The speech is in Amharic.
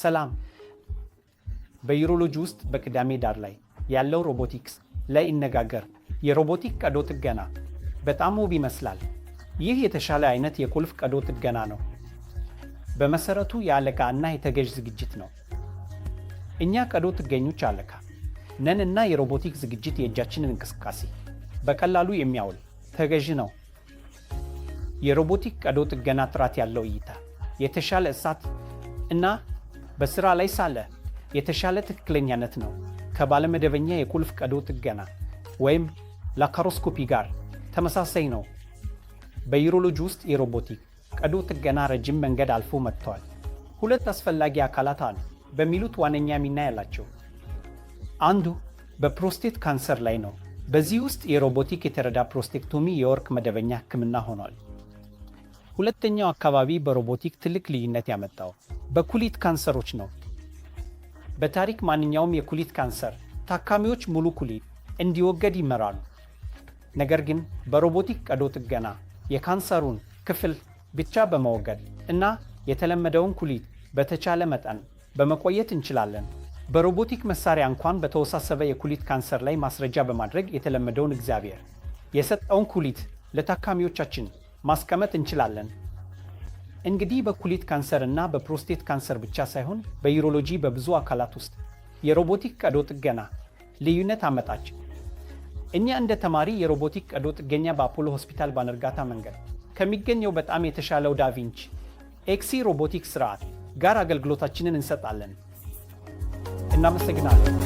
ሰላም። በዩሮሎጂ ውስጥ በቅዳሜ ዳር ላይ ያለው ሮቦቲክስ ላይ እነጋገር። የሮቦቲክ ቀዶ ጥገና በጣም ውብ ይመስላል። ይህ የተሻለ አይነት የቁልፍ ቀዶ ጥገና ነው። በመሰረቱ የአለቃ እና የተገዥ ዝግጅት ነው። እኛ ቀዶ ጥገኞች አለቃ ነን እና የሮቦቲክ ዝግጅት የእጃችንን እንቅስቃሴ በቀላሉ የሚያውል ተገዥ ነው። የሮቦቲክ ቀዶ ጥገና ጥራት ያለው እይታ፣ የተሻለ እሳት እና በስራ ላይ ሳለ የተሻለ ትክክለኛነት ነው። ከባለመደበኛ የቁልፍ ቀዶ ጥገና ወይም ላፓሮስኮፒ ጋር ተመሳሳይ ነው። በዩሮሎጂ ውስጥ የሮቦቲክ ቀዶ ጥገና ረጅም መንገድ አልፎ መጥተዋል። ሁለት አስፈላጊ አካላት አሉ በሚሉት ዋነኛ ሚና ያላቸው። አንዱ በፕሮስቴት ካንሰር ላይ ነው። በዚህ ውስጥ የሮቦቲክ የተረዳ ፕሮስቴክቶሚ የወርቅ መደበኛ ሕክምና ሆኗል። ሁለተኛው አካባቢ በሮቦቲክ ትልቅ ልዩነት ያመጣው በኩሊት ካንሰሮች ነው። በታሪክ ማንኛውም የኩሊት ካንሰር ታካሚዎች ሙሉ ኩሊት እንዲወገድ ይመራሉ። ነገር ግን በሮቦቲክ ቀዶ ጥገና የካንሰሩን ክፍል ብቻ በመወገድ እና የተለመደውን ኩሊት በተቻለ መጠን በመቆየት እንችላለን። በሮቦቲክ መሳሪያ እንኳን በተወሳሰበ የኩሊት ካንሰር ላይ ማስረጃ በማድረግ የተለመደውን እግዚአብሔር የሰጠውን ኩሊት ለታካሚዎቻችን ማስቀመጥ እንችላለን። እንግዲህ በኩሊት ካንሰር እና በፕሮስቴት ካንሰር ብቻ ሳይሆን በዩሮሎጂ በብዙ አካላት ውስጥ የሮቦቲክ ቀዶ ጥገና ልዩነት አመጣች። እኛ እንደ ተማሪ የሮቦቲክ ቀዶ ጥገኛ በአፖሎ ሆስፒታል ባነርጋታ መንገድ ከሚገኘው በጣም የተሻለው ዳቪንቺ ኤክሲ ሮቦቲክ ስርዓት ጋር አገልግሎታችንን እንሰጣለን። እናመሰግናለን።